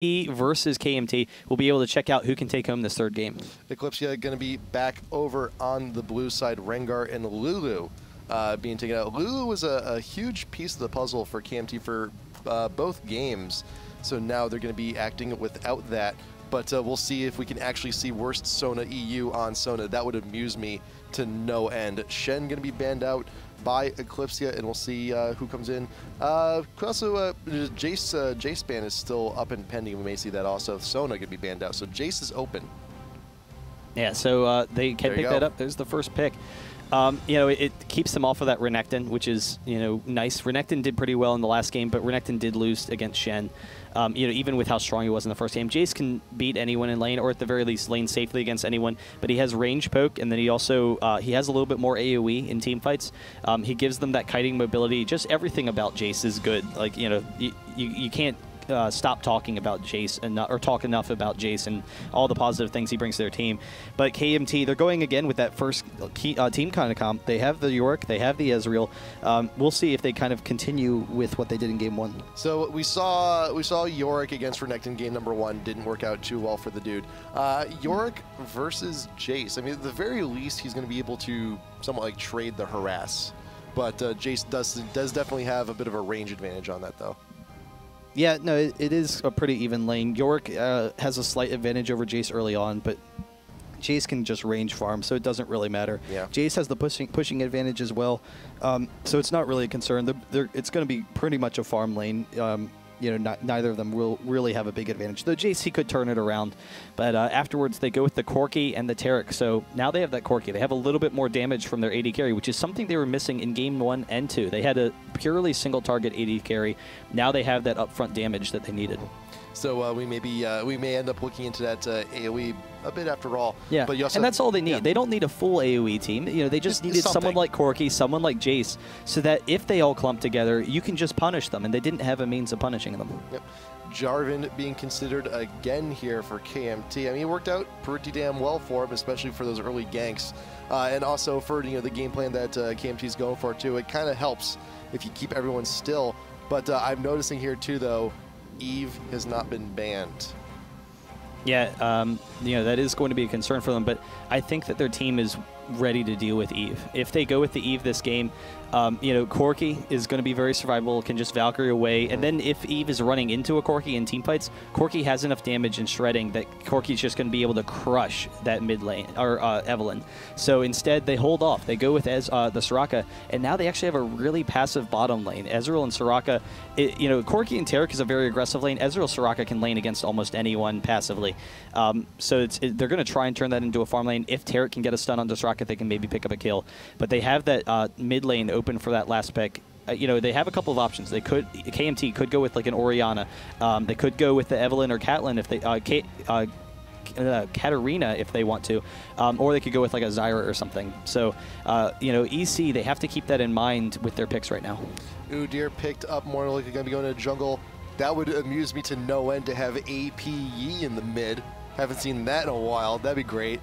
versus KMT. We'll be able to check out who can take home this third game. Eclypsia going to be back over on the blue side. Rengar and Lulu being taken out. Lulu was a huge piece of the puzzle for KMT for both games. So now they're going to be acting without that. But we'll see if we can actually see worst Sona EU on Sona. That would amuse me to no end. Shen going to be banned out by Eclypsia, and we'll see who comes in. Also, Jace ban is still up and pending. We may see that also. Sona going to be banned out, so Jace is open. Yeah, so they can pick that up. There's the first pick. You know, it keeps them off of that Renekton, which is, you know, nice. Renekton did pretty well in the last game, but Renekton did lose against Shen. You know, even with how strong he was in the first game. Jace can beat anyone in lane, or at the very least lane safely against anyone, but he has range poke, and then he also he has a little bit more AoE in team fights. He gives them that kiting mobility. Just everything about Jace is good. Like, you know, you can't stop talking about Jace or talk enough about Jace and all the positive things he brings to their team. But KMT, they're going again with that first team kind of comp. They have the Yorick, they have the Ezreal. We'll see if they kind of continue with what they did in game one. So we saw Yorick against Renekton game number 1. Didn't work out too well for the dude. Yorick versus Jace. I mean, at the very least, he's going to be able to somewhat like trade the harass. But Jace does definitely have a bit of a range advantage on that, though. Yeah, no, it is a pretty even lane. Yorick has a slight advantage over Jace early on, but Jace can just range farm, so it doesn't really matter. Yeah. Jace has the pushing advantage as well, so it's not really a concern. It's going to be pretty much a farm lane. You know, neither of them will really have a big advantage. Though Jace, he could turn it around. But afterwards, they go with the Corki and the Taric. So now they have that Corki. They have a little bit more damage from their AD carry, which is something they were missing in game 1 and 2. They had a purely single target AD carry. Now they have that upfront damage that they needed. So we may end up looking into that AoE a bit after all. Yeah, but you also and that's all they need. Yeah. They don't need a full AoE team. You know, they just needed someone like Corki, someone like Jace, so that if they all clump together, you can just punish them, and they didn't have a means of punishing them. Yep. Jarvan being considered again here for KMT. I mean, it worked out pretty damn well for him, especially for those early ganks, and also for the game plan that KMT's going for too. It kind of helps if you keep everyone still. But I'm noticing here too, though, Eve has not been banned. Yeah, you know, that is going to be a concern for them, but I think that their team is ready to deal with Eve. If they go with the Eve this game, you know, Corki is going to be very survivable, can just Valkyrie away, and then if Eve is running into a Corki in team fights, Corki has enough damage and shredding that Corki's just going to be able to crush that mid lane, or Evelyn. So instead, they hold off. They go with the Soraka, and now they actually have a really passive bottom lane. Ezreal and Soraka, you know, Corki and Taric is a very aggressive lane. Ezreal Soraka can lane against almost anyone passively. So they're going to try and turn that into a farm lane. If Taric can get a stun onto Soraka, they can maybe pick up a kill. But they have that mid lane open for that last pick. You know, they have a couple of options. They could, KMT could go with like an Orianna. They could go with the Evelyn or Catelyn if they, Katarina if they want to, or they could go with like a Zyra or something. So, you know, EC, they have to keep that in mind with their picks right now. Udyr picked up more likely going to be going to the jungle. That would amuse me to no end to have APE in the mid. Haven't seen that in a while. That'd be great.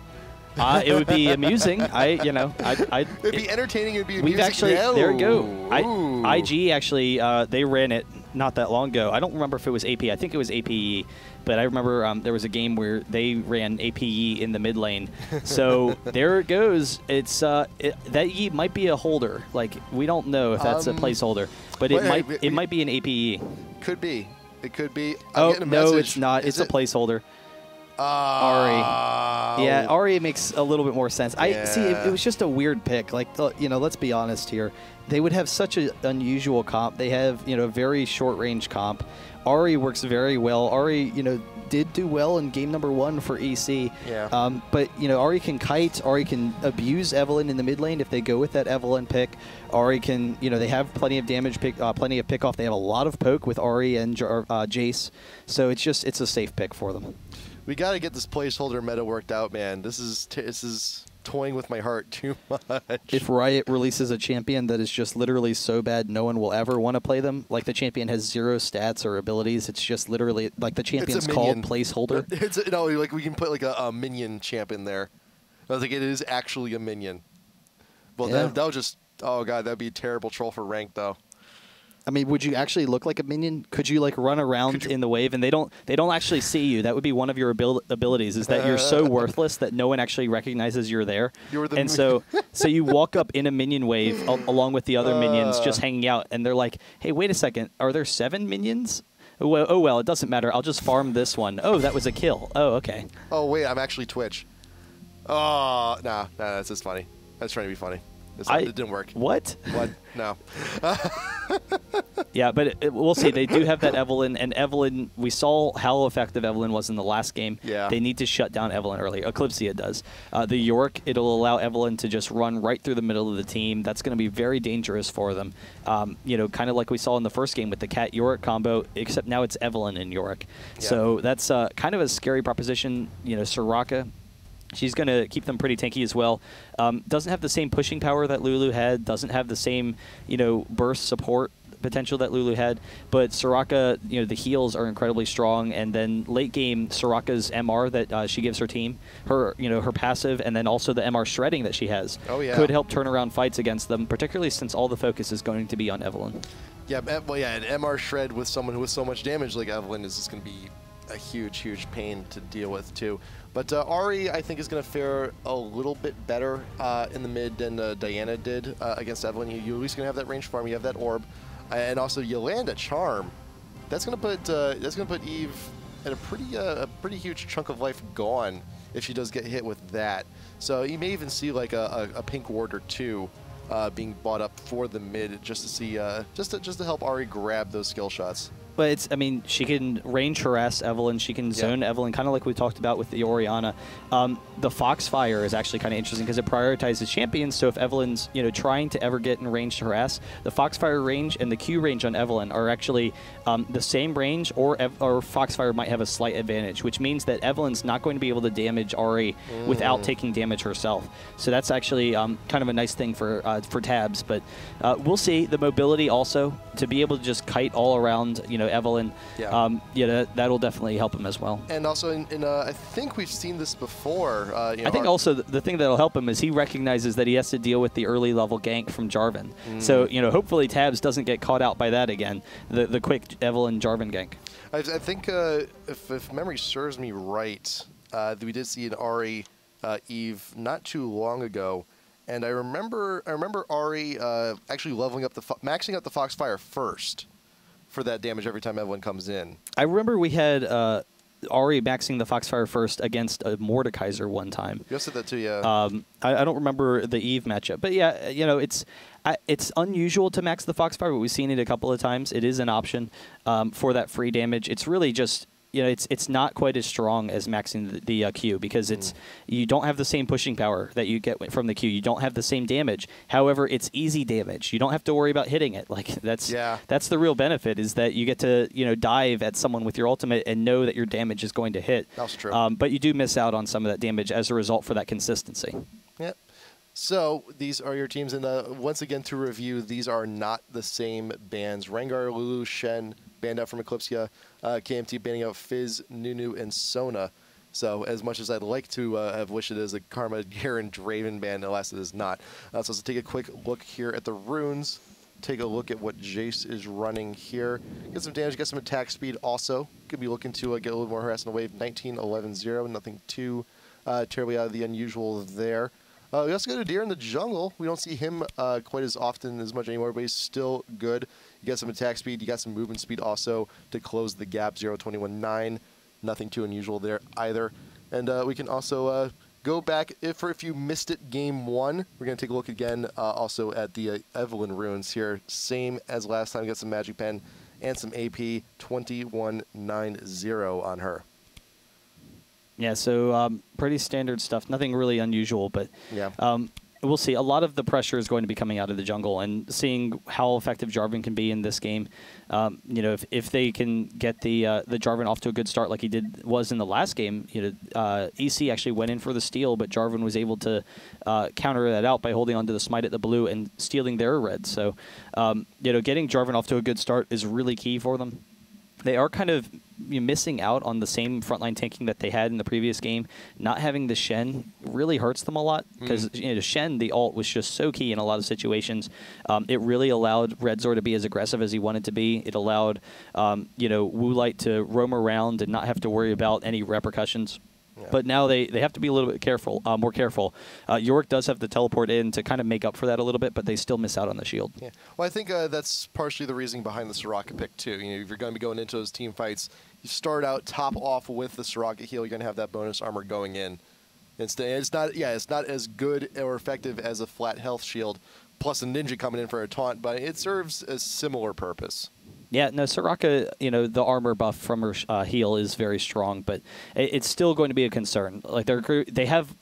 It would be amusing. It'd be entertaining. It'd be amusing. We've actually, there you go. IG actually, they ran it not that long ago. I don't remember if it was AP. I think it was APE. But I remember there was a game where they ran APE in the mid lane. So there it goes. It's that E might be a holder. Like, we don't know if that's a placeholder, but it might be an APE. Could be. It could be. Oh no, it's not. It's a placeholder. Ahri. Yeah, Ahri makes a little bit more sense. I see. It was just a weird pick. Like, you know, let's be honest here. They would have such an unusual comp. They have, you know, a very short range comp. Ahri works very well. Ahri, you know, did do well in game number 1 for EC. Yeah. But, you know, Ahri can kite. Ahri can abuse Evelyn in the mid lane if they go with that Evelyn pick. Ahri can, you know, they have plenty of damage, plenty of pick off. They have a lot of poke with Ahri and Jace. So it's a safe pick for them. We got to get this placeholder meta worked out, man. This is toying with my heart too much. If Riot releases a champion that is just literally so bad no one will ever want to play them, like the champion has 0 stats or abilities, it's just literally like the champion's called placeholder. No, like we can put like a minion champ in there. I was like, it is actually a minion. Well, that was just, oh god, that'd be a terrible troll for rank though. I mean, would you actually look like a minion? Could you like run around in the wave and they don't actually see you? That would be one of your abilities, is that you're so worthless that no one actually recognizes you're there. And so you walk up in a minion wave along with the other minions just hanging out, and they're like, "Hey, wait a second, are there 7 minions?" Oh well, it doesn't matter. I'll just farm this one. Oh, that was a kill. Oh, okay. Oh wait, I'm actually Twitch. Oh, nah, that's just funny. I was trying to be funny. It didn't work. What? What? No. Yeah, but we'll see. They do have that Evelynn, and Evelynn, we saw how effective Evelynn was in the last game. Yeah. They need to shut down Evelynn early. Eclypsia does. The York, it'll allow Evelynn to just run right through the middle of the team. That's going to be very dangerous for them. You know, kind of like we saw in the first game with the Cat York combo, except now it's Evelynn and York. Yeah. So that's kind of a scary proposition. You know, Soraka, she's going to keep them pretty tanky as well. Doesn't have the same pushing power that Lulu had. Doesn't have the same, you know, burst support potential that Lulu had. But Soraka, you know, the heals are incredibly strong. And then late game, Soraka's MR that she gives her team, her, you know, her passive, and then also the MR shredding that she has, could help turn around fights against them, particularly since all the focus is going to be on Evelynn. Yeah, well, yeah, an MR shred with someone with so much damage like Evelynn is just going to be a huge, huge pain to deal with, too. But Ahri, I think, is going to fare a little bit better in the mid than Diana did against Evelynn. You're at least going to have that range farm. You have that orb, and also you land a charm. That's going to put Eve at a pretty huge chunk of life gone if she does get hit with that. So you may even see like a pink ward or two being bought up for the mid just to see just to help Ahri grab those skill shots. But it's, I mean, she can range harass Evelynn. She can zone Evelynn, kind of like we talked about with the Orianna. The Foxfire is actually kind of interesting because it prioritizes champions. So if Evelynn's, you know, trying to ever get in range to harass, the Foxfire range and the Q range on Evelynn are actually the same range, or Foxfire might have a slight advantage, which means that Evelynn's not going to be able to damage Ahri without taking damage herself. So that's actually kind of a nice thing for tabs. But we'll see. The mobility also, to be able to just kite all around, you know, Evelynn, that'll definitely help him as well. And also, I think we've seen this before. You know, I think also the thing that'll help him is he recognizes that he has to deal with the early level gank from Jarvan. So, you know, hopefully Tabs doesn't get caught out by that again, the quick Evelynn Jarvan gank. I think if memory serves me right, we did see an Ahri Eve not too long ago. And I remember Ahri actually leveling up maxing out the Foxfire first for that damage every time Evelynn comes in. I remember we had Ahri maxing the Foxfire first against a Mordekaiser one time. You said that too, yeah. I don't remember the Eve matchup, but yeah, you know, it's unusual to max the Foxfire, but we've seen it a couple of times. It is an option for that free damage. It's really just, you know, it's not quite as strong as maxing the Q, because you don't have the same pushing power that you get from the Q. You don't have the same damage. However, it's easy damage. You don't have to worry about hitting it. Like that's the real benefit, is that you get to, you know, dive at someone with your ultimate and know that your damage is going to hit. That's true. But you do miss out on some of that damage as a result for that consistency. Yep. So these are your teams, and once again to review, these are not the same bans. Rengar, Lulu, Shen banned out from Eclypsia, KMT banning out Fizz, Nunu, and Sona. So as much as I'd like to have wished it as a Karma, Garen, Draven ban, alas it is not. So let's take a quick look here at the runes. Take a look at what Jace is running here. Get some damage, get some attack speed also. Could be looking to get a little more harass in the wave. 19, 11, 0. Nothing too terribly out of the unusual there. We also got a Deer in the jungle. We don't see him quite as often as much anymore, but he's still good. You got some attack speed. You got some movement speed also to close the gap. 0, 21, 9. Nothing too unusual there either. And we can also go back. If you missed it game 1, we're going to take a look again also at the Evelynn runes here. Same as last time. We got some Magic Pen and some AP. 2190 on her. Yeah, so pretty standard stuff. Nothing really unusual, but we'll see. A lot of the pressure is going to be coming out of the jungle, and seeing how effective Jarvan can be in this game. You know, if they can get the Jarvan off to a good start like he was in the last game, you know, EC actually went in for the steal, but Jarvan was able to counter that out by holding onto the smite at the blue and stealing their red. So, you know, getting Jarvan off to a good start is really key for them. They are kind of missing out on the same frontline tanking that they had in the previous game. Not having the Shen really hurts them a lot because Shen, the ult, was just so key in a lot of situations. It really allowed Redzor to be as aggressive as he wanted to be. It allowed Woolite to roam around and not have to worry about any repercussions. Yeah. But now they have to be a little bit careful, more careful. York does have the teleport in to kind of make up for that a little bit, but they still miss out on the shield. Yeah. Well, I think that's partially the reasoning behind the Soraka pick, too. If you're going to be going into those team fights, you start out top off with the Soraka heal. You're going to have that bonus armor going in. It's not as good or effective as a flat health shield, plus a ninja coming in for a taunt, but it serves a similar purpose. Yeah, no, Soraka, the armor buff from her heal is very strong, but it's still going to be a concern. Like they have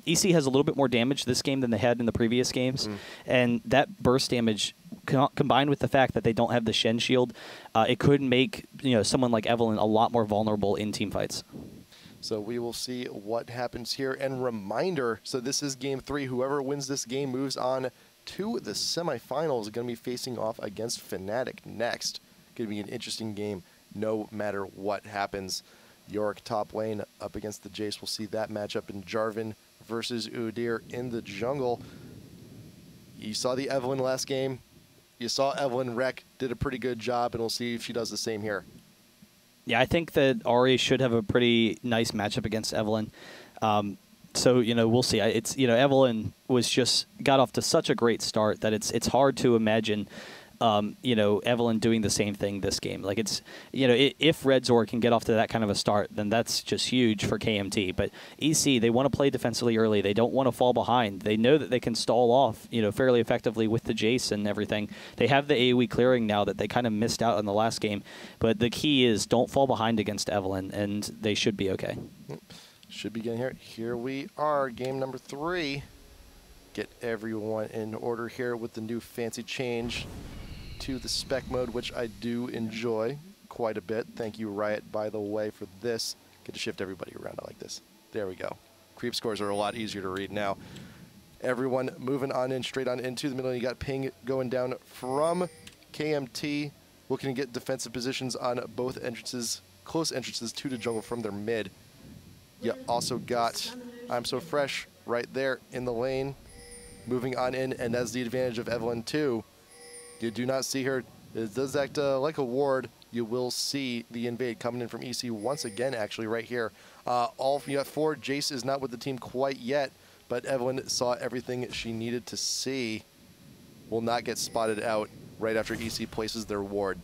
EC has a little bit more damage this game than they had in the previous games, and that burst damage combined with the fact that they don't have the Shen shield, it could make someone like Evelyn a lot more vulnerable in team fights. So we will see what happens here. And reminder, so this is game 3. Whoever wins this game moves on to the semifinals. Going to be facing off against Fnatic next. Going to be an interesting game no matter what happens. York top lane up against the Jace. We'll see that matchup in Jarvan versus Udyr in the jungle. You saw the Evelyn last game. You saw Evelyn wreck, did a pretty good job, and we'll see if she does the same here. Yeah, I think that Ari should have a pretty nice matchup against Evelyn. So, we'll see. It's Evelyn got off to such a great start that it's hard to imagine Evelyn doing the same thing this game. Like if Redzor can get off to that kind of a start, then that's just huge for KMT. But EC, they want to play defensively early. They don't want to fall behind. They know that they can stall off, fairly effectively with the Jace and everything. They have the AoE clearing now that they kind of missed out on the last game. But the key is don't fall behind against Evelyn, and they should be okay. Should be getting here. Here we are, game number 3. Get everyone in order here with the new fancy change to the spec mode, which I do enjoy quite a bit. Thank you, Riot, by the way, for this. Get to shift everybody around. I like this. There we go. Creep scores are a lot easier to read now. Everyone moving on in, straight on into the middle. You got ping going down from KMT, looking to get defensive positions on both entrances, close entrances to the jungle from their mid. You also got I'm So Fresh right there in the lane, moving on in, and that's the advantage of Evelyn too. You do not see her. It does act like a ward. You will see the invade coming in from EC once again, actually, right here. You got 4. Jace is not with the team quite yet, but Evelyn saw everything she needed to see. Will not get spotted out right after EC places their ward.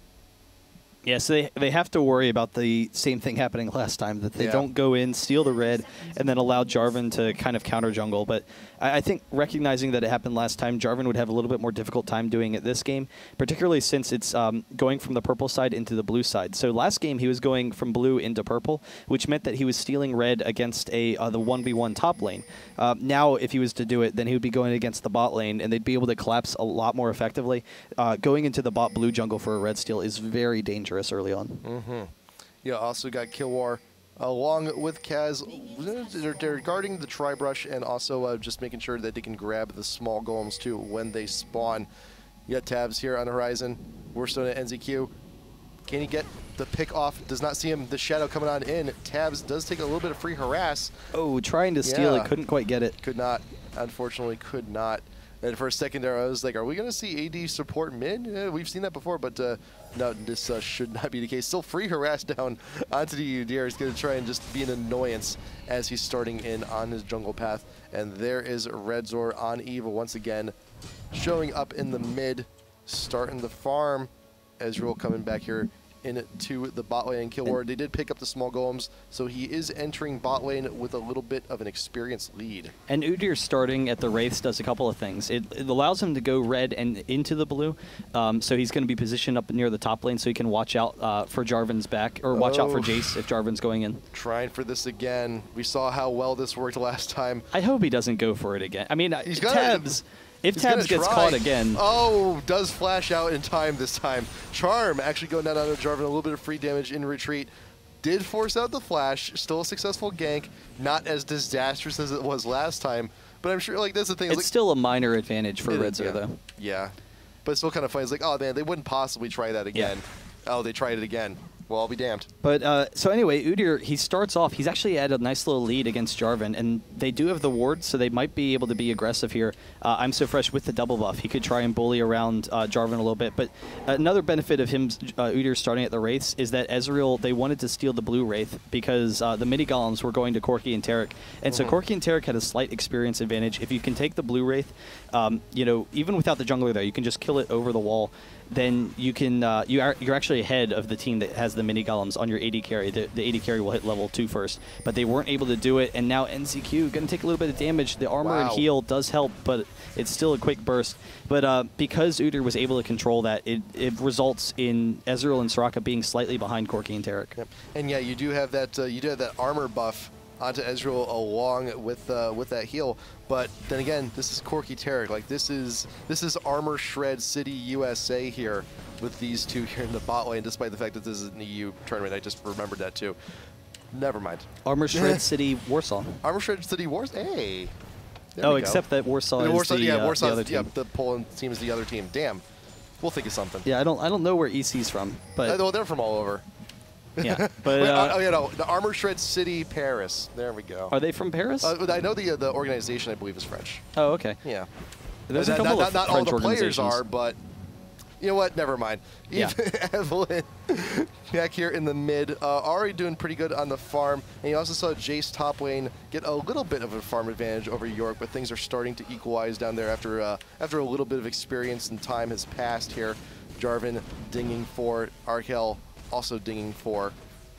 Yeah, so they have to worry about the same thing happening last time, that they don't go in, steal the red, and then allow Jarvan to kind of counter jungle. But I think recognizing that it happened last time, Jarvan would have a little bit more difficult time doing it this game, particularly since it's going from the purple side into the blue side. So last game he was going from blue into purple, which meant that he was stealing red against the 1v1 top lane. Now if he was to do it, then he would be going against the bot lane, and they'd be able to collapse a lot more effectively. Going into the bot blue jungle for a red steal is very dangerous early on. Yeah, also got Kill War along with Kaz. They're guarding the Tri-Brush and also just making sure that they can grab the small golems too when they spawn. You got Tabs here on the horizon. Warstone at NZQ. Can he get the pick off? Does not see him. The shadow coming on in. Tabs does take a little bit of free harass. Oh, trying to steal it. Couldn't quite get it. Could not. Unfortunately, could not. And for a second there, I was like, are we going to see AD support mid? Yeah, we've seen that before, but no, this should not be the case. Still free harass down onto the Udyr. He's going to try and just be an annoyance as he's starting in on his jungle path. And there is Redzor on Eva once again, showing up in the mid, starting the farm. Ezreal coming back here into the bot lane and Kill War. They did pick up the small golems, so he is entering bot lane with a little bit of an experienced lead. And Udyr starting at the Wraiths does a couple of things. It allows him to go red and into the blue, so he's going to be positioned up near the top lane so he can watch out for Jarvan's back, or watch out for Jace if Jarvan's going in. Trying for this again. We saw how well this worked last time. I hope he doesn't go for it again. I mean, Tabs... If Tabs gets caught again... Oh, does flash out in time this time. Charm actually going down onto Jarvan, a little bit of free damage in retreat. Did force out the flash, still a successful gank. Not as disastrous as it was last time, but I'm sure, like, that's the thing. It's like, still a minor advantage for Redzor, though. Yeah, but it's still kind of funny. It's like, oh man, they wouldn't possibly try that again. Yeah. Oh, they tried it again. Well, I'll be damned. But so anyway, Udyr, he starts off. He's actually at a nice little lead against Jarvan, and they do have the ward, so they might be able to be aggressive here. I'm so fresh with the double buff. He could try and bully around Jarvan a little bit. But another benefit of him, Udyr, starting at the Wraiths is that Ezreal, they wanted to steal the blue Wraith because the mini golems were going to Corki and Taric, and so Corki and Taric had a slight experience advantage. If you can take the blue Wraith, you know, even without the jungler there, you can just kill it over the wall. Then you can you're actually ahead of the team that has the mini golems on your AD carry. The AD carry will hit level 2 first, but they weren't able to do it, and now NZQ going to take a little bit of damage. The armor and heal does help, but it's still a quick burst. But because Udyr was able to control that, it results in Ezreal and Soraka being slightly behind Corki and Taric. Yep. And yeah, you do have that armor buff onto Ezreal along with that heal. But then again, this is Corki Taric. Like this is Armor Shred City USA here with these two here in the bot lane, despite the fact that this is an EU tournament. I just remembered that too. Never mind. Armor Shred City Warsaw. Armor Shred City Warsaw. Hey. Oh, except that Warsaw is the other team. Yeah, the Poland team is the other team. Damn. We'll think of something. Yeah, I don't know where EC's from, but well, they're from all over. Yeah, but oh yeah, no, the Armor Shred City, Paris. There we go. Are they from Paris? I know the organization, I believe, is French. Oh, okay. Yeah. There's a couple of not French all the players organizations. are, but you know what? Never mind. Yeah. Evelyn back here in the mid. Already doing pretty good on the farm. And you also saw Jace top lane get a little bit of a farm advantage over York, but things are starting to equalize down there after a little bit of experience and time has passed here. Jarvan dinging for Arkel, also dinging for.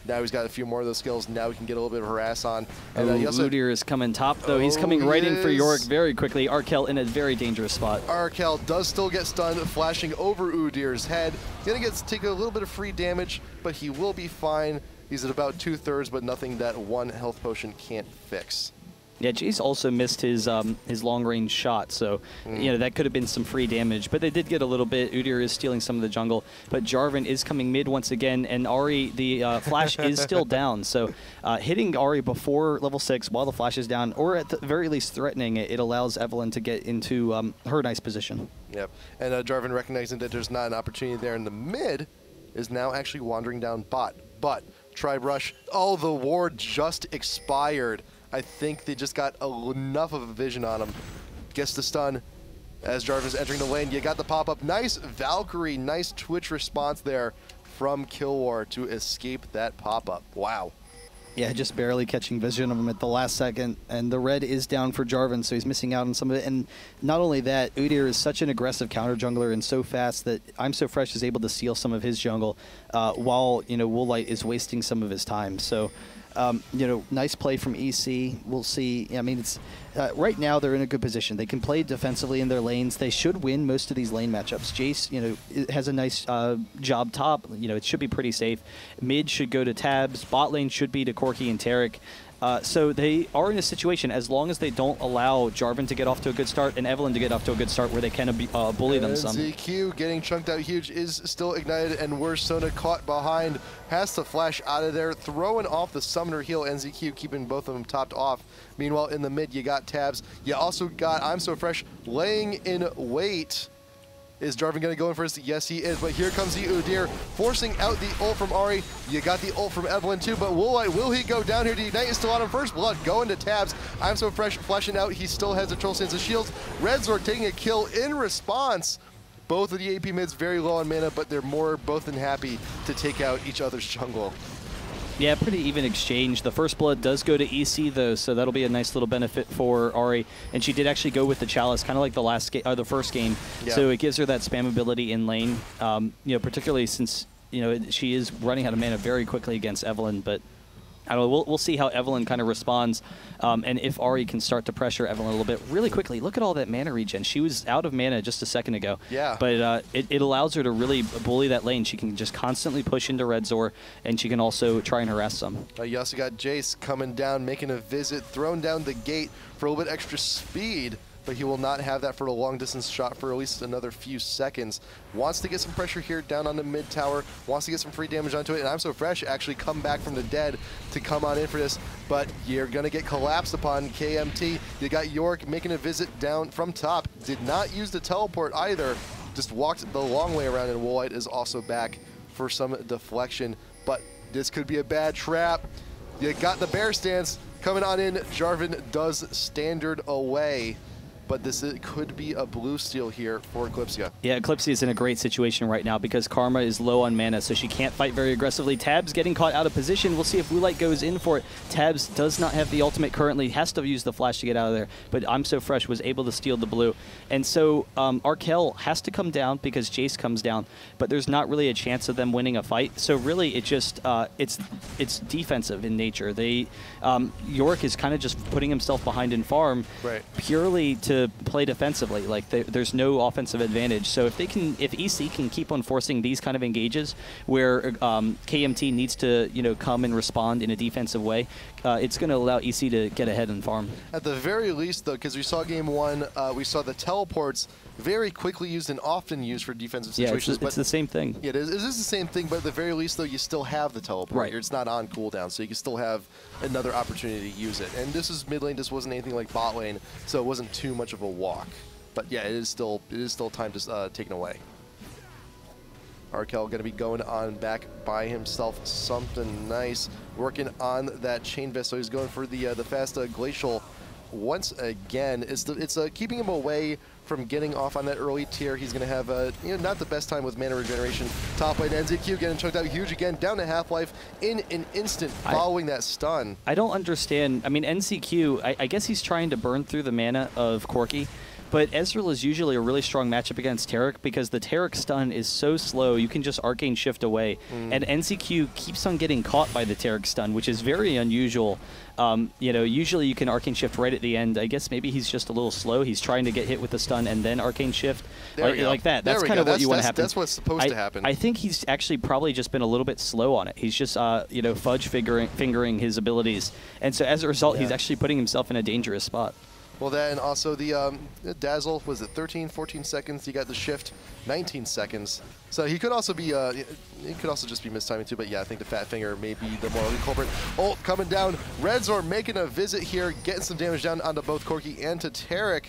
Now he's got a few more of those skills. Now we can get a little bit of harass on. And Udyr is coming top, though. He's coming right in for York very quickly. Arkel in a very dangerous spot. Arkel does still get stunned, flashing over Udyr's head. Gonna take a little bit of free damage, but he will be fine. He's at about 2/3, but nothing that one health potion can't fix. Yeah, Jace also missed his long-range shot, so you know that could have been some free damage. But they did get a little bit. Udyr is stealing some of the jungle, but Jarvan is coming mid once again, and Ahri, the flash is still down. So hitting Ahri before level 6 while the flash is down, or at the very least threatening it, allows Evelyn to get into her nice position. Yep, and Jarvan recognizing that there's not an opportunity there in the mid, is now actually wandering down bot. But Tribe Rush, oh, the ward just expired. I think they just got enough of a vision on him. Gets the stun as Jarvan's entering the lane. You got the pop-up. Nice Valkyrie, nice Twitch response there from Killwar to escape that pop-up. Wow. Yeah, just barely catching vision of him at the last second. And the red is down for Jarvan, so he's missing out on some of it. And not only that, Udyr is such an aggressive counter jungler and so fast that I'm So Fresh is able to steal some of his jungle while, you know, Woolite is wasting some of his time. So, you know, nice play from EC. We'll see. I mean, it's right now they're in a good position. They can play defensively in their lanes. They should win most of these lane matchups. Jace, you know, has a nice job top. You know, it should be pretty safe. Mid should go to Tabs. Bot lane should be to Corki and Taric. So they are in a situation, as long as they don't allow Jarvan to get off to a good start and Evelyn to get off to a good start, where they can bully them some. ZQ getting chunked out huge is still ignited, and Sona caught behind. Has to flash out of there, throwing off the summoner heal. NZQ keeping both of them topped off. Meanwhile, in the mid, you got Tabs. You also got I'm So Fresh laying in wait. Is Jarvan going to go in first? Yes, he is. But here comes the Udyr, forcing out the ult from Ahri. You got the ult from Evelyn, too. But will he go down here to Ignite? Is still on him. First blood going to Tabs. I'm So Fresh flashing out. He still has a Troll Sands of Shields. Red Zork taking a kill in response. Both of the AP mids very low on mana, but they're more both than happy to take out each other's jungle. Yeah, pretty even exchange. The first blood does go to EC, though, so that'll be a nice little benefit for Ahri. And she did actually go with the Chalice, kind of like the first game. Yeah. So it gives her that spam ability in lane, you know, particularly since, you know, she is running out of mana very quickly against Evelyn. But I don't know, we'll see how Evelyn kind of responds, and if Ahri can start to pressure Evelyn a little bit. Really quickly, look at all that mana regen. She was out of mana just a second ago. Yeah. But it allows her to really bully that lane. She can just constantly push into Red Zor, and she can also try and harass some. You also got Jace coming down, making a visit, throwing down the gate for a little bit extra speed. But he will not have that for a long-distance shot for at least another few seconds. Wants to get some pressure here down on the mid tower. Wants to get some free damage onto it. And I'm So Fresh actually come back from the dead to come on in for this. But you're going to get collapsed upon KMT. You got York making a visit down from top. Did not use the teleport either. Just walked the long way around, and Woolite is also back for some deflection. but this could be a bad trap. You got the bear stance coming on in. Jarvan does standard away. But it could be a blue steal here for Eclypsia. Yeah, Eclypsia is in a great situation right now because Karma is low on mana, so she can't fight very aggressively. Tabs getting caught out of position. We'll see if Blue Light goes in for it. Tabs does not have the ultimate currently, has to use the flash to get out of there, but I'm So Fresh was able to steal the blue. And so Arkel has to come down because Jace comes down, but there's not really a chance of them winning a fight. So really it just, it's defensive in nature. Yorick is kind of just putting himself behind in farm purely to play defensively. Like there's no offensive advantage. So if EC can keep on forcing these kind of engages where KMT needs to come and respond in a defensive way, it's going to allow EC to get ahead and farm. At the very least, though, because we saw game one, we saw the teleports very quickly used and often used for defensive situations. Yeah, it's the same thing. Yeah, it is the same thing, but at the very least, though, you still have the teleport. Right. It's not on cooldown, so you can still have another opportunity to use it. And this is mid lane. This wasn't anything like bot lane, so it wasn't too much of a walk. But yeah, it is still time to take it away. Arkel going to be going on back by himself. Something nice. Working on that chain vest, so he's going for the fast glacial once again. It's keeping him away from getting off on that early tier. He's going to have not the best time with mana regeneration. Top lane NZQ getting chunked out huge again, down to half-life in an instant following that stun. I don't understand. I mean, NCQ, I guess he's trying to burn through the mana of Corki, but Ezreal is usually a really strong matchup against Taric because the Taric stun is so slow, you can just arcane shift away. And NCQ keeps on getting caught by the Taric stun, which is very unusual. Usually you can arcane shift right at the end. I guess maybe he's just a little slow. He's trying to get hit with the stun and then arcane shift like that. That's kind of what you want to happen. That's what's supposed to happen. I think he's actually probably just been a little bit slow on it. He's just fudge fingering his abilities, and so as a result, he's actually putting himself in a dangerous spot. Well, that and also the Dazzle, was it 13, 14 seconds? He got the shift, 19 seconds. So he could also be, he could also just be mistiming too, but yeah, I think the Fat Finger may be the more likely culprit. Ult coming down, Redzor making a visit here, getting some damage down onto both Corki and to Taric.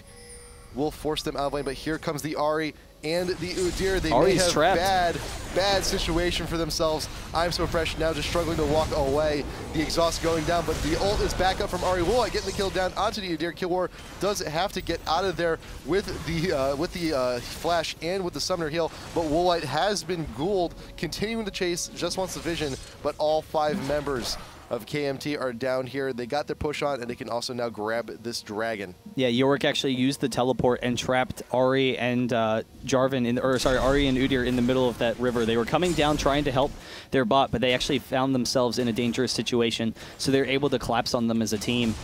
Will force them out of lane, but here comes the Ahri and the Udyr. They may have bad situation for themselves. I'm So Fresh now just struggling to walk away. The exhaust going down, but the ult is back up from Ahri. Will I getting the kill down onto the Udyr? Killwar does have to get out of there with the flash and with the summoner heal, but Woolite has been ghouled, continuing to chase, just wants the vision, but all 5 members of KMT are down here. They got their push on, and they can also now grab this dragon. Yeah, Yorick actually used the teleport and trapped Ahri and Ahri and Udyr in the middle of that river. They were coming down trying to help their bot, but they actually found themselves in a dangerous situation, so they're able to collapse on them as a team,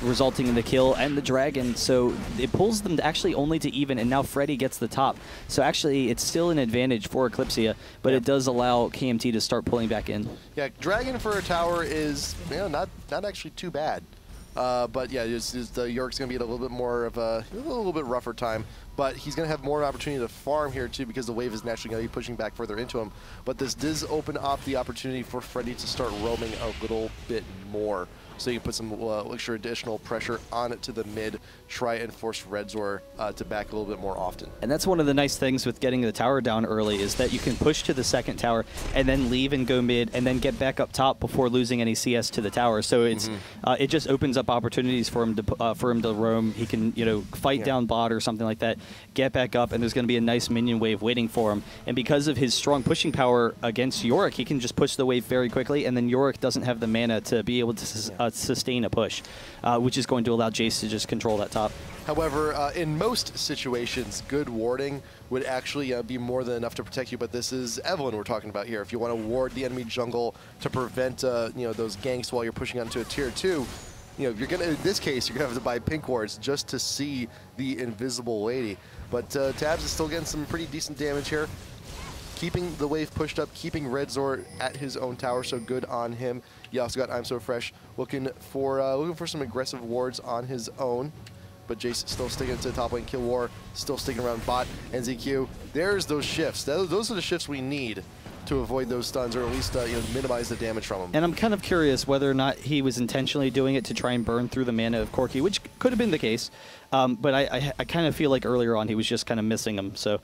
resulting in the kill and the dragon. So it pulls them actually only to even, and now Freddy gets the top. So actually, it's still an advantage for Eclypsia, but it does allow KMT to start pulling back in. Yeah, dragon for a tower is not actually too bad. But yeah, the York's going to be at a little bit more of a little bit rougher time. But he's going to have more opportunity to farm here too, because the wave is naturally going to be pushing back further into him. But this does open up the opportunity for Freddy to start roaming a little bit more. So you can put some extra additional pressure on it to the mid, try and force Redzor to back a little bit more often. And that's one of the nice things with getting the tower down early, is that you can push to the second tower and then leave and go mid and then get back up top before losing any CS to the tower. So it's it just opens up opportunities for him to roam. He can fight down bot or something like that, get back up, and there's going to be a nice minion wave waiting for him. And because of his strong pushing power against Yorick, he can just push the wave very quickly, and then Yorick doesn't have the mana to be able to sustain a push, which is going to allow Jace to just control that top. However, in most situations, good warding would actually be more than enough to protect you, but this is Evelynn we're talking about here. If you want to ward the enemy jungle to prevent those ganks while you're pushing onto a tier 2, you're gonna, in this case, you're gonna have to buy pink wards just to see the invisible lady. But Tabs is still getting some pretty decent damage here, keeping the wave pushed up, keeping Redzor at his own tower, so good on him. You also got I'm So Fresh looking for some aggressive wards on his own, but Jace still sticking to the top lane. Killwar still sticking around bot. NZQ, there's those shifts. Those are the shifts we need to avoid those stuns, or at least minimize the damage from them. And I'm kind of curious whether or not he was intentionally doing it to try and burn through the mana of Corki, which could have been the case. But I kind of feel like earlier on he was just kind of missing them. So,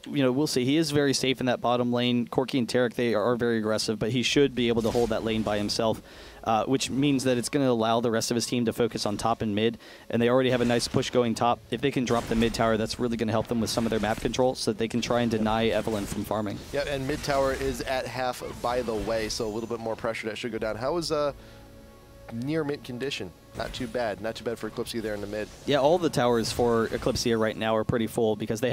we'll see. He is very safe in that bottom lane. Corki and Tarek, they are very aggressive, but he should be able to hold that lane by himself, which means that it's going to allow the rest of his team to focus on top and mid. And they already have a nice push going top. If they can drop the mid tower, that's really going to help them with some of their map control so that they can try and deny Evelyn from farming. Yeah, and mid tower is at half, by the way, so a little bit more pressure that should go down. How is near mid condition? Not too bad. Not too bad for Eclypsia there in the mid. Yeah, all the towers for Eclypsia right now are pretty full because there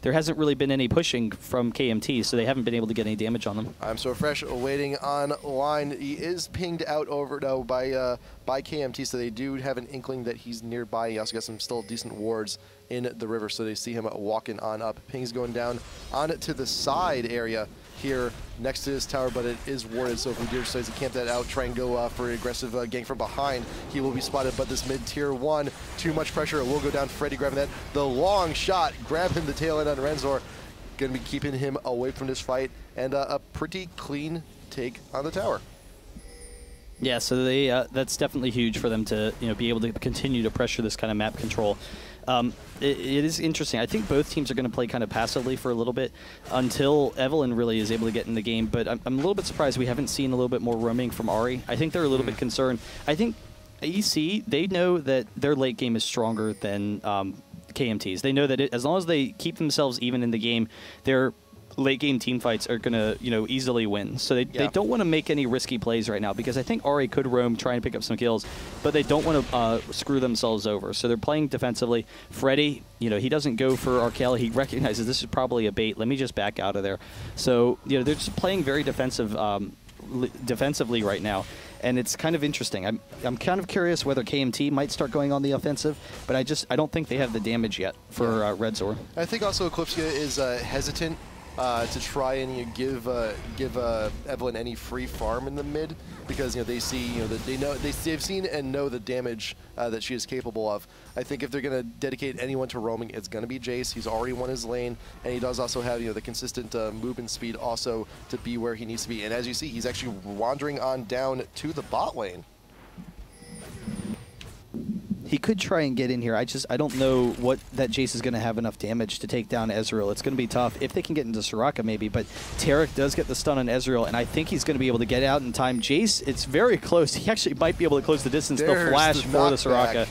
hasn't really been any pushing from KMT, so they haven't been able to get any damage on them. I'm so fresh waiting on line. He is pinged out over by KMT, so they do have an inkling that he's nearby. He also got some still decent wards in the river, so they see him walking on up. Ping's going down on to the side area here next to his tower, but it is warded, so if Udyr decides to camp that out, try and go for an aggressive gank from behind, he will be spotted. But this mid tier 1, too much pressure, it will go down. Freddy grabbing that, the long shot, grabbing the tail end on Renzor, gonna be keeping him away from this fight, and a pretty clean take on the tower. Yeah, so that's definitely huge for them to be able to continue to pressure this kind of map control. It is interesting. I think both teams are going to play kind of passively for a little bit until Evelyn really is able to get in the game, but I'm a little bit surprised we haven't seen a little bit more roaming from Ahri. I think they're a little bit concerned. I think EC, they know that their late game is stronger than KMT's. They know that as long as they keep themselves even in the game, they're late game team fights are going to, easily win. So they don't want to make any risky plays right now because I think Ahri could roam, try and pick up some kills, but they don't want to screw themselves over. So they're playing defensively. Freddy, he doesn't go for Arkel. He recognizes this is probably a bait. Let me just back out of there. So, they're just playing very defensively right now. And it's kind of interesting. I'm kind of curious whether KMT might start going on the offensive, but I don't think they have the damage yet for Redzor. I think also Eclypsia is hesitant to try and give Evelyn any free farm in the mid because they see that they've seen and know the damage that she is capable of. I think if they're going to dedicate anyone to roaming, it's going to be Jace. He's already won his lane, and he does also have the consistent movement speed also to be where he needs to be. And as you see, he's actually wandering on down to the bot lane. He could try and get in here. I don't know what that Jace is going to have enough damage to take down Ezreal. It's going to be tough if they can get into Soraka maybe, but Tarek does get the stun on Ezreal, and I think he's going to be able to get out in time. Jace, it's very close. He actually might be able to close the distance. They'll flash for the Soraka.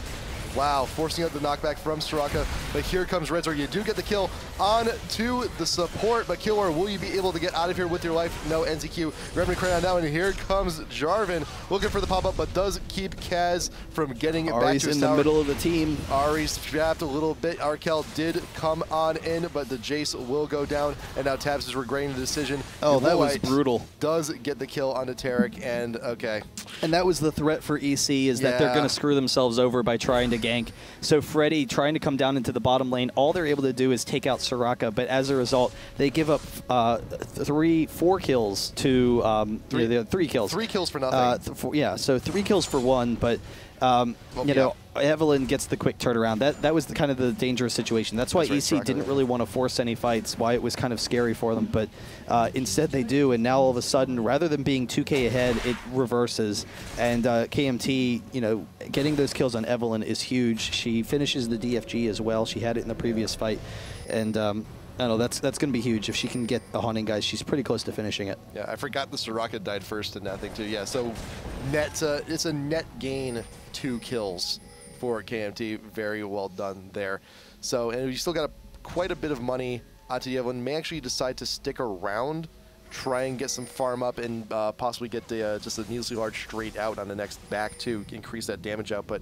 Wow, forcing out the knockback from Soraka, but here comes Redzor. You do get the kill on to the support, but Killer, will you be able to get out of here with your life? No, NZQ. Revenant Crayon now, and here comes Jarvan, looking for the pop-up, but does keep Kaz from getting it back to his tower. Ahri's in the middle of the team. Ahri's trapped a little bit. Arkel did come on in, but the Jace will go down, and now Tabs is regretting the decision. Oh, that was brutal. Does get the kill onto Tarek, and okay. And that was the threat for EC, is that they're going to screw themselves over by trying to gank. So Freddy trying to come down into the bottom lane, all they're able to do is take out Soraka, but as a result, they give up 4 kills to 3 kills. 3 kills for nothing. So 3 kills for 1, but Evelyn gets the quick turnaround. That was kind of the dangerous situation. That's why EC didn't really want to force any fights, why it was kind of scary for them. But instead they do, and now all of a sudden, rather than being 2K ahead, it reverses. And KMT, getting those kills on Evelyn is huge. She finishes the DFG as well. She had it in the previous fight. And I don't know, that's going to be huge. If she can get the Haunting, guys, she's pretty close to finishing it. Yeah, I forgot the Soraka died first in that thing, too. Yeah, so it's a net gain 2 kills for KMT. Very well done there. So, and you still got quite a bit of money. Evelyn may actually decide to stick around, try and get some farm up, and possibly get just a needlessly large straight out on the next back to increase that damage output.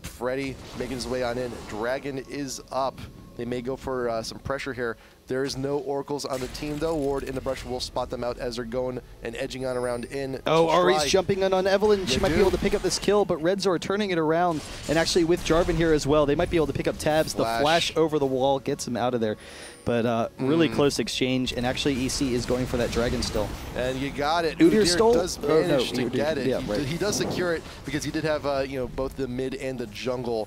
Freddy making his way on in. Dragon is up. They may go for some pressure here. There is no oracles on the team, though. Ward in the brush will spot them out as they're going and edging on around in. Oh, Ahri's jumping in on Evelyn. She might be able to pick up this kill, but Redzor turning it around. And actually with Jarvan here as well, they might be able to pick up Tabs. The flash over the wall gets him out of there. But really close exchange, and actually EC is going for that dragon still. And you got it. Udyr stole? Does manage to get it. Yeah, right. He does secure it because he did have both the mid and the jungle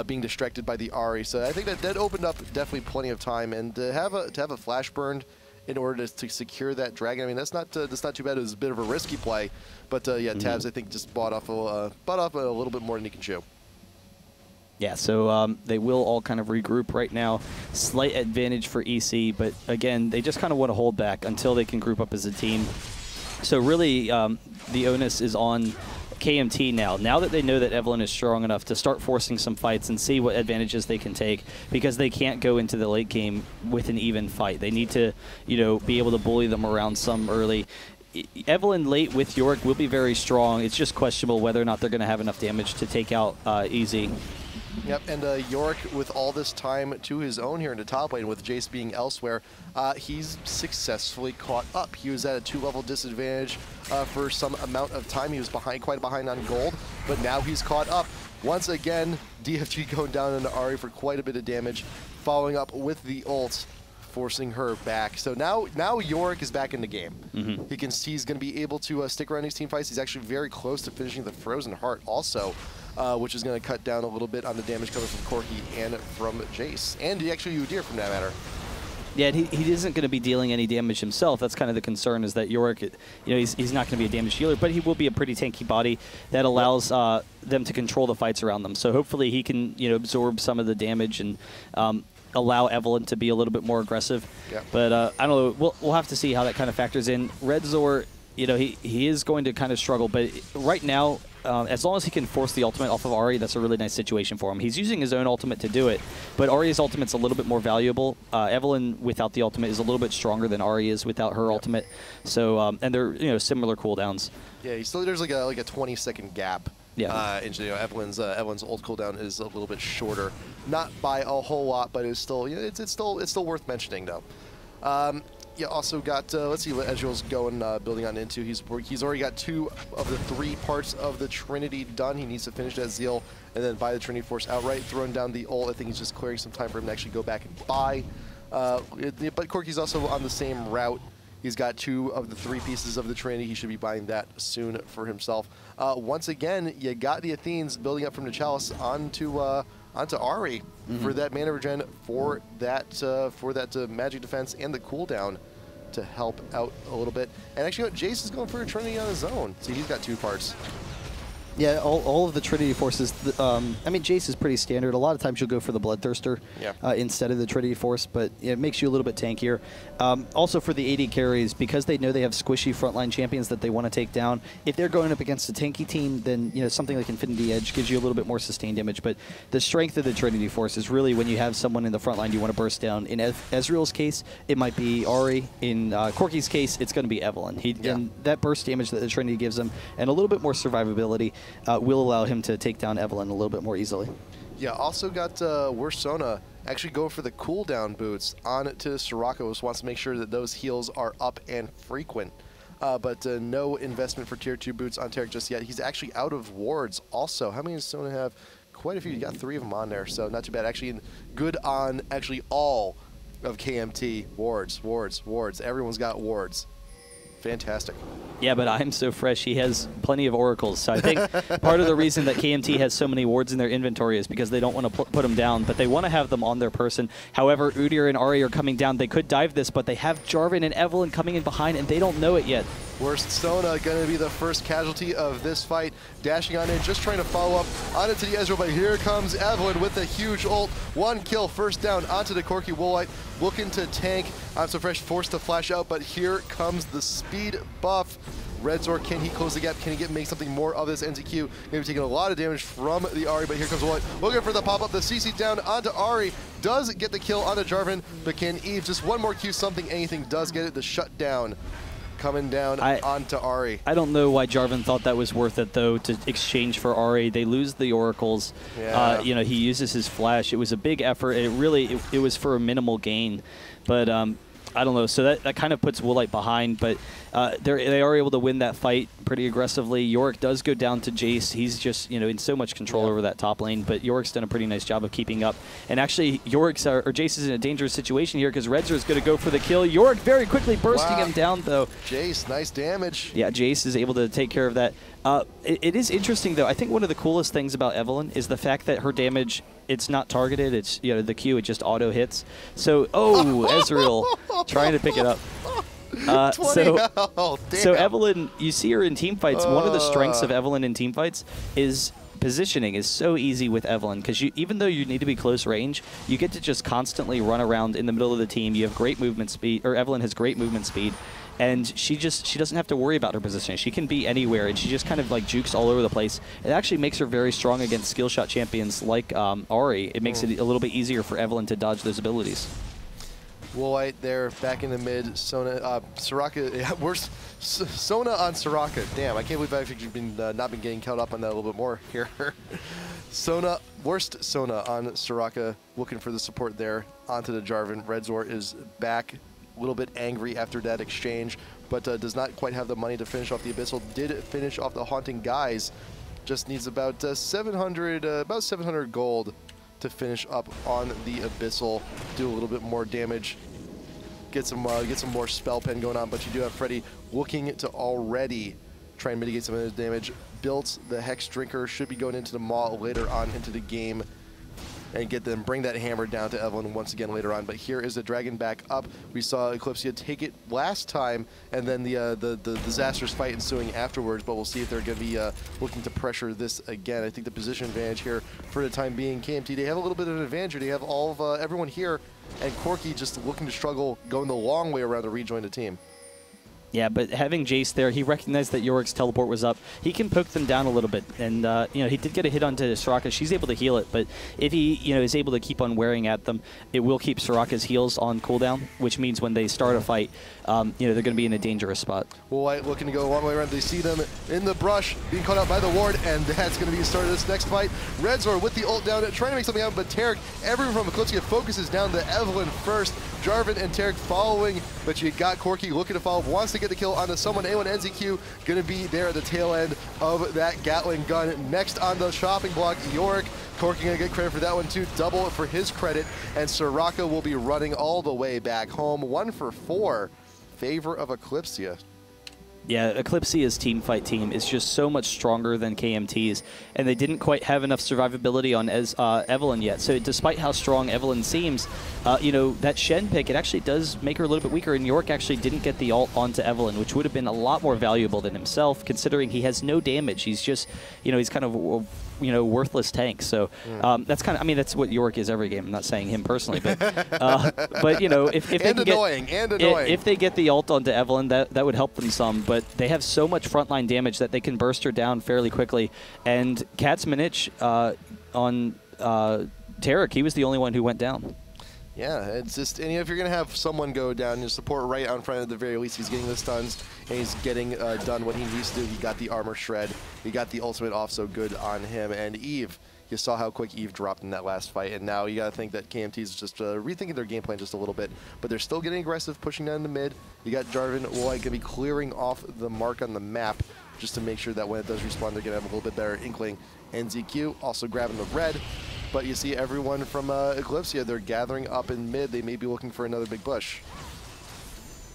being distracted by the Ahri. So I think that opened up definitely plenty of time, and to have a flash burned in order to secure that dragon. I mean, that's not too bad. It was a bit of a risky play, but yeah, Tabs I think just bought off a little bit more than he can chew. Yeah, so they will all kind of regroup right now. Slight advantage for EC, but again, they just kind of want to hold back until they can group up as a team. So really, the onus is on KMT now. Now that they know that Evelyn is strong enough to start forcing some fights and see what advantages they can take, because they can't go into the late game with an even fight. They need to, you know, be able to bully them around some early. Evelyn late with Yorick will be very strong. It's just questionable whether or not they're going to have enough damage to take out Easy. Yep, and Yorick, with all this time to his own here in the top lane, with Jace being elsewhere, he's successfully caught up. He was at a 2-level disadvantage for some amount of time. He was quite behind on gold, but now he's caught up. Once again, DFG going down into Ahri for quite a bit of damage, following up with the ult, forcing her back. So now Yorick is back in the game. He's going to be able to stick around these team fights. He's actually very close to finishing the Frozen Heart also, which is going to cut down a little bit on the damage coming from Corki and from Jace. And actually Udyr, from that matter. Yeah, he isn't going to be dealing any damage himself. That's kind of the concern, is that Yorick, you know, he's not going to be a damage dealer, but he will be a pretty tanky body that allows them to control the fights around them. So hopefully he can, you know, absorb some of the damage and allow Evelyn to be a little bit more aggressive. Yep. But I don't know. We'll have to see how that kind of factors in. Redzor, you know, he is going to kind of struggle, but right now, as long as he can force the ultimate off of Ahri, that's a really nice situation for him. He's using his own ultimate to do it, but Ahri's ultimate's a little bit more valuable. Evelyn without the ultimate is a little bit stronger than Ahri is without her ultimate. So, and they're, you know, similar cooldowns. Yeah, there's like a 20-second gap. Yeah. And, you know, Evelyn's ult cooldown is a little bit shorter, not by a whole lot, but it's still, you know, it's still worth mentioning though. Yeah, also got, let's see what Ezreal's going, building on into. He's already got 2 of the 3 parts of the Trinity done. He needs to finish that Zeal and then buy the Trinity Force outright, throwing down the ult. I think he's just clearing some time for him to actually go back and buy. But Corki's also on the same route. He's got 2 of the 3 pieces of the Trinity. He should be buying that soon for himself. Once again, you got the Athenes building up from the Chalice onto Ahri for that mana regen, for that magic defense and the cooldown to help out a little bit. And actually, Jace is going for a Trinity on his own. See, he's got 2 parts. Yeah, all of the Trinity Forces, I mean, Jace is pretty standard. A lot of times you'll go for the Bloodthirster instead of the Trinity Force, but it makes you a little bit tankier. Also for the AD carries, because they know they have squishy frontline champions that they want to take down, if they're going up against a tanky team, then, you know, something like Infinity Edge gives you a little bit more sustained damage. But the strength of the Trinity Force is really when you have someone in the front line you want to burst down. In Ezreal's case, it might be Ahri. In Corki's case, it's going to be Evelyn. And that burst damage that the Trinity gives him, and a little bit more survivability, will allow him to take down Evelyn a little bit more easily. Yeah, also got Wursona actually go for the cooldown boots on to Soraka, which wants to make sure that those heals are up and frequent. But no investment for tier 2 boots on Taric just yet. He's actually out of wards also. How many does Sona have? Quite a few. You got 3 of them on there, so not too bad. Actually, good on actually all of KMT. Wards, wards, wards. Everyone's got wards. Fantastic. Yeah, but I'm so fresh. He has plenty of oracles. So I think part of the reason that KMT has so many wards in their inventory is because they don't want to put them down, but they want to have them on their person. However, Udyr and Ahri are coming down. They could dive this, but they have Jarvan and Evelyn coming in behind, and they don't know it yet. Wursona going to be the first casualty of this fight. Dashing on in, just trying to follow up on it to the Ezreal, but here comes Evelyn with a huge ult. 1 kill, first down onto the Corki Woolite, looking to tank. I'm so fresh, forced to flash out, but here comes the speed buff. Redzor, can he close the gap? Can he make something more of this NZQ? Maybe taking a lot of damage from the Ahri, but here comes Woolite looking for the pop-up. The CC down onto Ahri. Does get the kill onto Jarvan, but can Eve just one more Q, something, anything, does get it. The shutdown coming down onto Ahri. I don't know why Jarvan thought that was worth it, though, to exchange for Ahri. They lose the oracles. Yeah. You know, he uses his flash. It was a big effort. It was for a minimal gain. But I don't know. So that kind of puts Woolite behind, but they are able to win that fight pretty aggressively. Yorick does go down to Jace. He's just, you know, in so much control over that top lane, but Yorick's done a pretty nice job of keeping up. And actually, Jace is in a dangerous situation here because Redzor is going to go for the kill. Yorick very quickly bursting him down, though. Jace, nice damage. Yeah, Jace is able to take care of that. It is interesting, though. I think one of the coolest things about Evelyn is the fact that her damage, it's not targeted. It's, you know, the Q, it just auto hits. So, Ezreal trying to pick it up. So Evelyn, you see her in team fights. One of the strengths of Evelyn in team fights is positioning is so easy with Evelyn, because even though you need to be close range, you get to just constantly run around in the middle of the team. You have great movement speed, or Evelyn has great movement speed. And she doesn't have to worry about her positioning. She can be anywhere, and she just kind of like jukes all over the place. It actually makes her very strong against skill shot champions like Ahri. It makes it a little bit easier for Evelyn to dodge those abilities. Woolite there, back in the mid. Sona, Soraka, yeah, Sona on Soraka. Damn, I can't believe I've actually been not been getting caught up on that a little bit more here. Sona, worst Sona on Soraka, looking for the support there onto the Jarvan. Redzor is back. A little bit angry after that exchange, but does not quite have the money to finish off the Abyssal. Did finish off the Haunting Guys. Just needs about 700 gold to finish up on the Abyssal. Do a little bit more damage. Get some more spell pen going on, but you do have Freddy looking to already try and mitigate some of the damage. Built the Hex Drinker, should be going into the Maw later on into the game, and get them, bring that hammer down to Evelyn once again later on. But here is the Dragon back up. We saw Eclypsia take it last time, and then the disastrous fight ensuing afterwards, but we'll see if they're going to be looking to pressure this again. I think the position advantage here for the time being, KMT, they have a little bit of an advantage. They have all of everyone here, and Corki just looking to struggle, going the long way around to rejoin the team. Yeah, but having Jace there, he recognized that Yorick's teleport was up. He can poke them down a little bit, and you know, he did get a hit onto Soraka. She's able to heal it, but if he is able to keep on wearing at them, it will keep Soraka's heals on cooldown, which means when they start a fight, they're going to be in a dangerous spot. Woolite looking to go a long way around. They see them in the brush, being caught out by the ward, and that's going to be the start of this next fight. Redzor with the ult down, trying to make something out, but Tarek, everyone from Eclypsia focuses down to Evelyn first. Jarvan and Tarek following, but you got Corki looking to follow, wants to get the kill onto someone. A1 NZQ going to be there at the tail end of that Gatling gun. Next on the chopping block, Yorick. Corki going to get credit for that one too, double it for his credit, and Soraka will be running all the way back home. 1 for 4, favor of Eclypsia. Yeah, Eclypsia's team fight team is just so much stronger than KMT's, and they didn't quite have enough survivability on Evelyn yet. So despite how strong Evelyn seems, that Shen pick, it actually does make her a little bit weaker, and York actually didn't get the ult onto Evelyn, which would have been a lot more valuable than himself, considering he has no damage. He's just, he's kind of worthless tank. So that's kind of, I mean, that's what York is every game. I'm not saying him personally, but if they and annoying, if they get the ult onto Evelyn, that would help them some. But they have so much frontline damage that they can burst her down fairly quickly. And Cat's Minich on Tarek, he was the only one who went down. Yeah, it's just, and if you're going to have someone go down, your support right out in front at the very least, he's getting the stuns, and he's getting done what he needs to do. He got the armor shred, he got the ultimate off, so good on him. And Eve, you saw how quick Eve dropped in that last fight, and now you got to think that KMT's just rethinking their game plan just a little bit, but they're still getting aggressive, pushing down the mid. You got Jarvan, going to be clearing off the mark on the map, just to make sure that when it does respawn, they're going to have a little bit better inkling. NZQ also grabbing the red. But you see everyone from Eclypsia, they're gathering up in mid. They may be looking for another big push.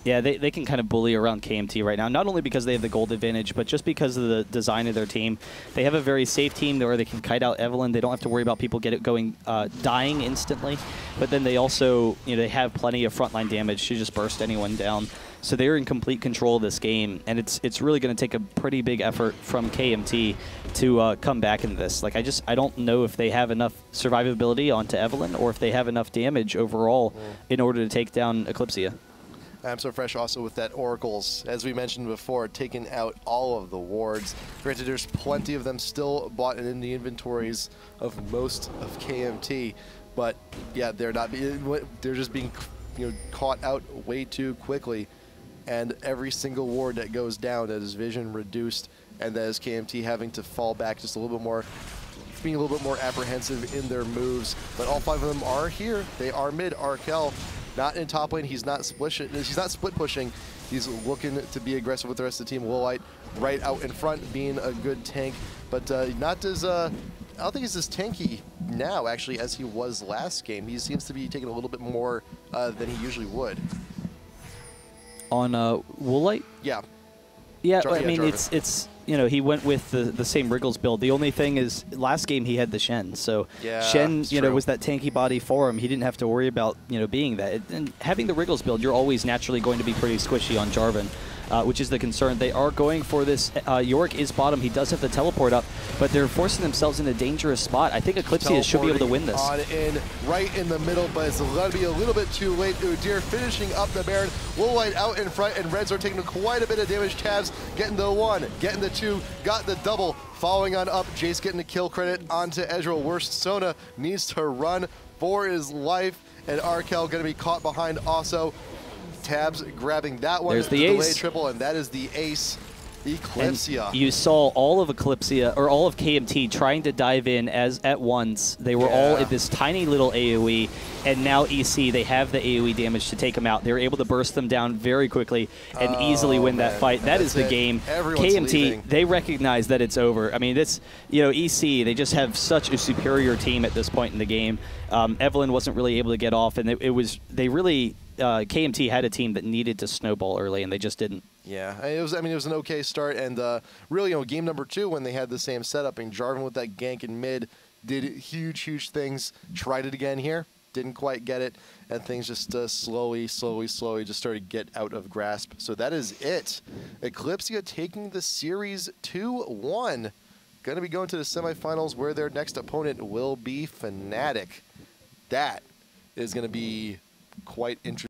Yeah, they can kind of bully around KMT right now, not only because they have the gold advantage, but just because of the design of their team. They have a very safe team where they can kite out Evelyn. They don't have to worry about people dying instantly. But then they also, they have plenty of frontline damage to just burst anyone down. So they're in complete control of this game, and it's really going to take a pretty big effort from KMT to come back into this. Like, I don't know if they have enough survivability onto Evelyn or if they have enough damage overall in order to take down Eclypsia. I'm so fresh also with that Oracles, as we mentioned before, taking out all of the wards. Granted, there's plenty of them still bought in the inventories of most of KMT, but yeah, they're just being caught out way too quickly. And every single ward that goes down, that is vision reduced, and that is KMT having to fall back just a little bit more, being a little bit more apprehensive in their moves. But all 5 of them are here. They are mid. Arkel not in top lane. He's not split pushing. He's looking to be aggressive with the rest of the team. Woolite right out in front, being a good tank, but not as I don't think he's as tanky now actually as he was last game. He seems to be taking a little bit more than he usually would. On Woolite? Yeah. Yeah, I mean, it's he went with the same Wriggles build. The only thing is, last game he had the Shen, so yeah, Shen, was that tanky body for him. He didn't have to worry about, being that. And having the Wriggles build, you're always naturally going to be pretty squishy on Jarvan, which is the concern. They are going for this. Yorick is bottom. He does have the teleport up, but they're forcing themselves in a dangerous spot. I think Eclypsia should be able to win this. On in, right in the middle, but it's going to be a little bit too late. Udyr finishing up the Baron. Woolite out in front, and Reds are taking quite a bit of damage. Tabs getting the 1, getting the 2, got the double. Following on up, Jace getting the kill credit onto Ezreal. Worst Sona needs to run for his life, and Arkel going to be caught behind also. Tabs grabbing that one. There's the delay ace. Triple, and that is the ace. Eclypsia. And you saw all of Eclypsia, or all of KMT, trying to dive in at once. They were all in this tiny little AoE, and now EC, they have the AoE damage to take them out. They were able to burst them down very quickly and easily win that fight. That is the game. Everyone's KMT, leaving. they recognize that it's over. I mean, this, EC, they just have such a superior team at this point in the game. Evelyn wasn't really able to get off, and KMT had a team that needed to snowball early, and they just didn't. Yeah, it was an okay start, and really, game number 2 when they had the same setup, and Jarvan with that gank in mid did huge things. Tried it again here, didn't quite get it, and things just slowly just started to get out of grasp. So that is it. Eclypsia taking the series 2-1. Going to be going to the semifinals where their next opponent will be Fnatic. That is going to be quite interesting.